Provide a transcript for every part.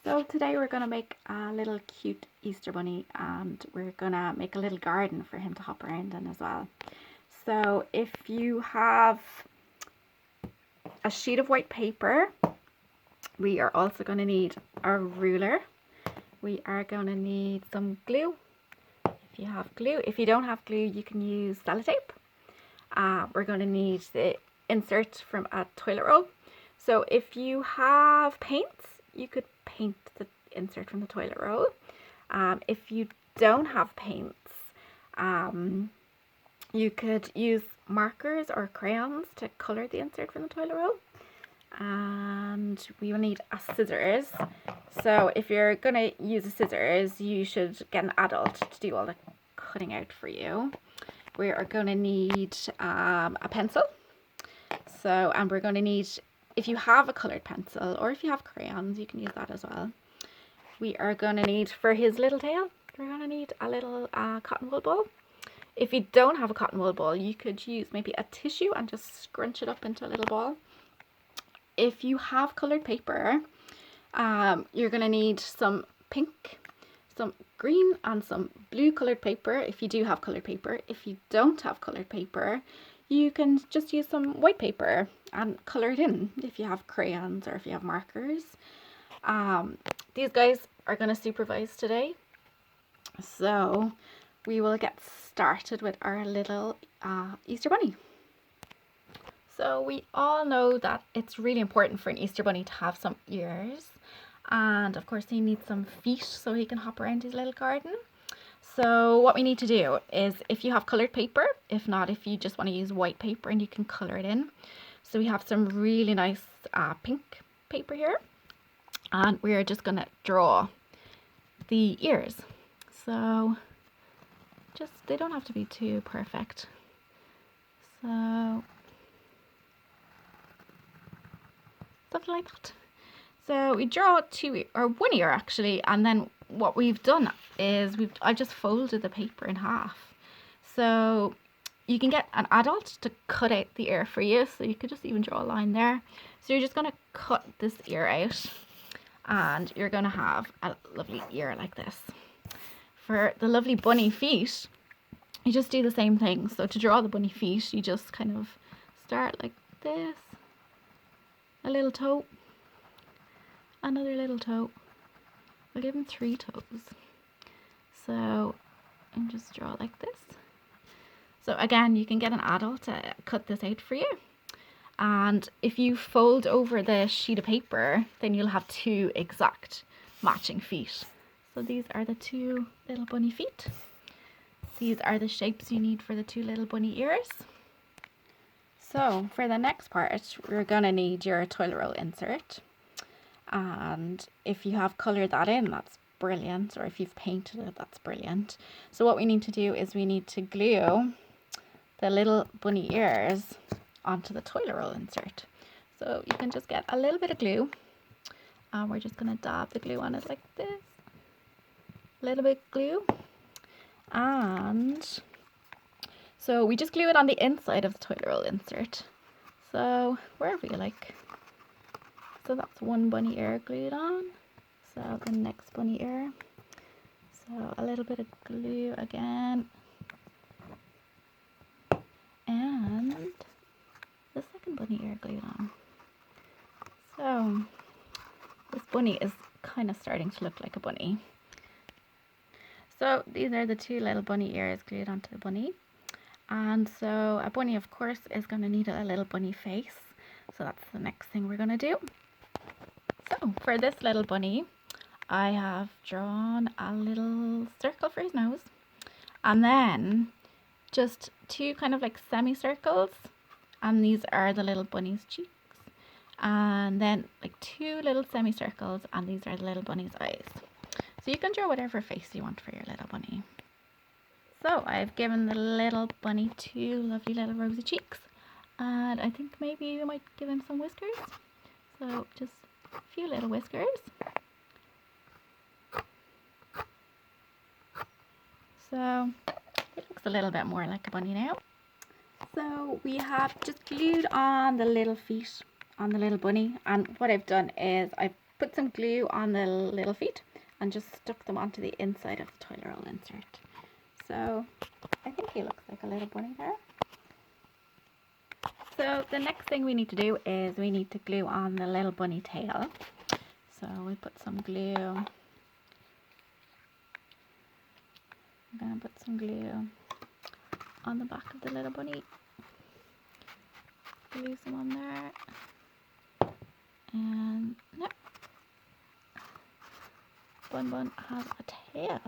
So today we're going to make a little cute Easter bunny, and we're going to make a little garden for him to hop around in as well. So if you have a sheet of white paper, we are also going to need a ruler. We are going to need some glue. If you have glue, if you don't have glue, you can use sellotape. We're going to need the insert from a toilet roll. So if you have paints, you could paint the insert from the toilet roll. If you don't have paints, you could use markers or crayons to colour the insert from the toilet roll. And we will need a scissors. So if you're going to use a scissors, you should get an adult to do all the cutting out for you. We are going to need a pencil. So, and we're going to need, if you have a coloured pencil or if you have crayons, you can use that as well. We are going to need, for his little tail, we're going to need a little cotton wool ball. If you don't have a cotton wool ball, you could use maybe a tissue and just scrunch it up into a little ball. If you have coloured paper, you're going to need some pink, some green and some blue coloured paper if you do have coloured paper. If you don't have coloured paper, you can just use some white paper and colour it in if you have crayons or if you have markers. These guys are going to supervise today, so we will get started with our little Easter bunny. So we all know that it's really important for an Easter bunny to have some ears, and of course he needs some feet so he can hop around his little garden. So what we need to do is, if you have coloured paper, if not, if you just want to use white paper, and you can colour it in. So we have some really nice pink paper here, and we're just going to draw the ears. So just, they don't have to be too perfect. So something like that. So we draw one ear actually, and then what we've done is I just folded the paper in half. So you can get an adult to cut out the ear for you, so you could just even draw a line there. So you're just going to cut this ear out, and you're going to have a lovely ear like this. For the lovely bunny feet, you just do the same thing. So to draw the bunny feet, you just kind of start like this, a little toe, another little toe. We'll give him 3 toes. So, and just draw like this. So again, you can get an adult to cut this out for you. And if you fold over the sheet of paper, then you'll have 2 exact matching feet. So these are the 2 little bunny feet. These are the shapes you need for the 2 little bunny ears. So for the next part, we're gonna need your toilet roll insert. And if you have coloured that in, that's brilliant, or if you've painted it, that's brilliant. So what we need to do is we need to glue the little bunny ears onto the toilet roll insert. So you can just get a little bit of glue, and we're just going to dab the glue on it like this, a little bit of glue, and so we just glue it on the inside of the toilet roll insert, so wherever you like. So that's one bunny ear glued on. So the next bunny ear. So a little bit of glue again. And the second bunny ear glued on. So this bunny is kind of starting to look like a bunny. So these are the 2 little bunny ears glued onto the bunny. And so a bunny, of course, is going to need a little bunny face. So that's the next thing we're going to do. So for this little bunny, I have drawn a little circle for his nose, and then just 2 kind of like semicircles, and these are the little bunny's cheeks, and then like 2 little semicircles, and these are the little bunny's eyes. So you can draw whatever face you want for your little bunny. So I've given the little bunny 2 lovely little rosy cheeks, and I think maybe we might give him some whiskers. So just a few little whiskers. So it looks a little bit more like a bunny now. So we have just glued on the little feet on the little bunny, and what I've done is I've put some glue on the little feet and just stuck them onto the inside of the toilet roll insert. So I think he looks like a little bunny there. So the next thing we need to do is we need to glue on the little bunny tail. So we put some glue. I'm going to put some glue on the back of the little bunny. Glue some on there. And yep. Bun has a tail.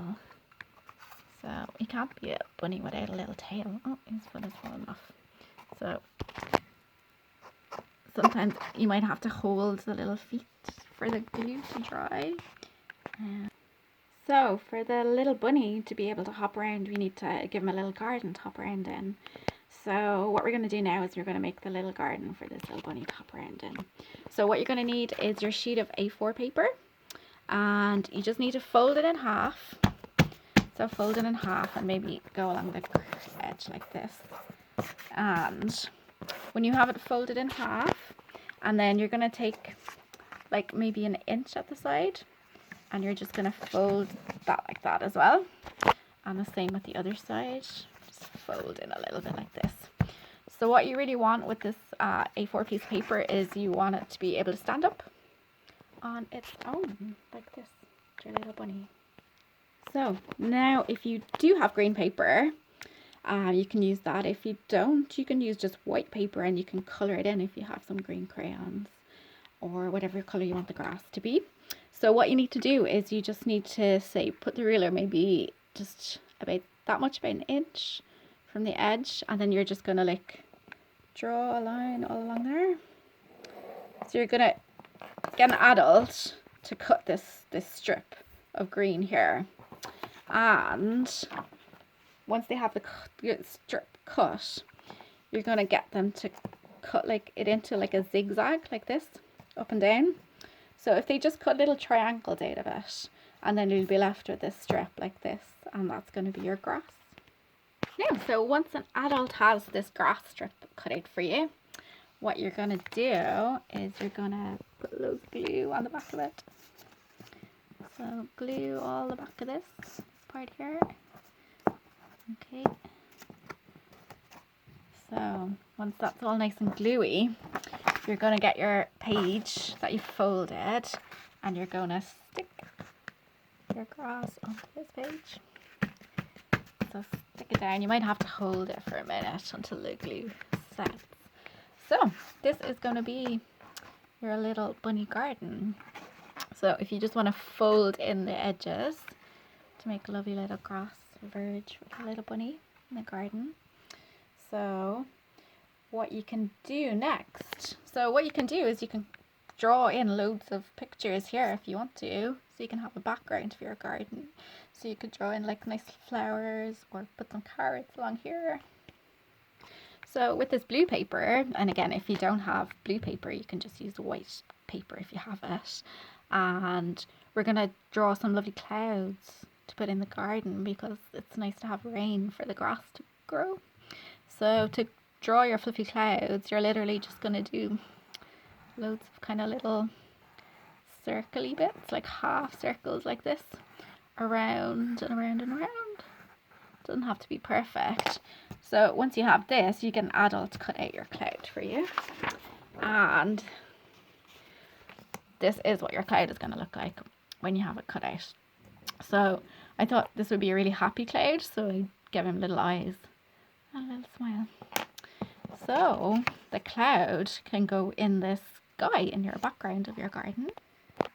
So he can't be a bunny without a little tail. Oh, his foot is falling off. So sometimes you might have to hold the little feet for the glue to dry. So for the little bunny to be able to hop around, we need to give him a little garden to hop around in. So what we're going to do now is we're going to make the little garden for this little bunny to hop around in. So what you're going to need is your sheet of A4 paper, and you just need to fold it in half. So fold it in half and maybe go along the edge like this. And when you have it folded in half, and then you're going to take like maybe an inch at the side, and you're just going to fold that like that as well. And the same with the other side. Just fold in a little bit like this. So what you really want with this A4 piece of paper is you want it to be able to stand up on its own like this. Your little bunny. So now if you do have green paper, you can use that. If you don't, you can use just white paper and you can colour it in if you have some green crayons or whatever colour you want the grass to be. So what you need to do is you just need to say put the ruler maybe just about that much, about an inch from the edge, and then you're just going to like draw a line all along there. So you're going to get an adult to cut this strip of green here, and once they have the strip cut, you're going to get them to cut like it into like a zigzag like this, up and down. So if they just cut little triangles out of it, and then you'll be left with this strip like this, and that's going to be your grass. Now, so once an adult has this grass strip cut out for you, what you're going to do is you're going to put loads of glue on the back of it. So glue all the back of this part here. Okay. So once that's all nice and gluey, you're going to get your page that you folded and you're going to stick your grass onto this page. So stick it down. You might have to hold it for a minute until the glue sets. So this is going to be your little bunny garden. So if you just want to fold in the edges to make a lovely little grass verge with a little bunny in the garden. So what you can do next, is you can draw in loads of pictures here if you want to, so you can have a background for your garden. So you could draw in like nice flowers or put some carrots along here. So with this blue paper, and again if you don't have blue paper you can just use white paper if you have it, and we're going to draw some lovely clouds to put in the garden because it's nice to have rain for the grass to grow. So to draw your fluffy clouds, you're literally just going to do loads of kind of little circle-y bits, like half circles like this, around and around and around. Doesn't have to be perfect. So once you have this, you get an adult to cut out your cloud for you. And this is what your cloud is going to look like when you have it cut out. So I thought this would be a really happy cloud, so I gave him little eyes and a little smile. So the cloud can go in the sky in your background of your garden.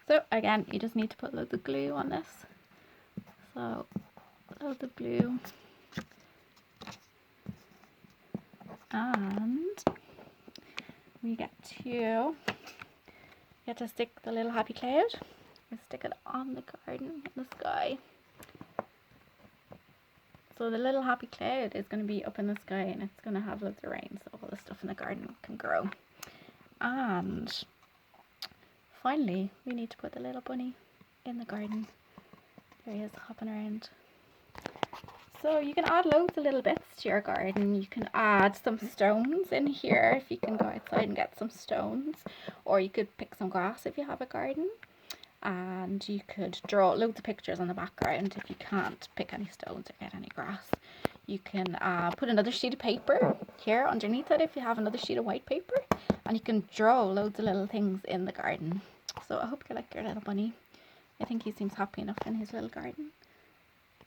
So again, you just need to put loads of glue on this. So loads of glue. And we get to stick the little happy cloud. We stick it on the garden in the sky. So the little happy cloud is going to be up in the sky and it's going to have loads of rain, so all the stuff in the garden can grow. And finally, we need to put the little bunny in the garden. There he is, hopping around. So you can add loads of little bits to your garden. You can add some stones in here if you can go outside and get some stones, or you could pick some grass if you have a garden. and you could draw loads of pictures on the background if you can't pick any stones or get any grass. You can put another sheet of paper here underneath it if you have another sheet of white paper, and you can draw loads of little things in the garden. So I hope you like your little bunny. I think he seems happy enough in his little garden.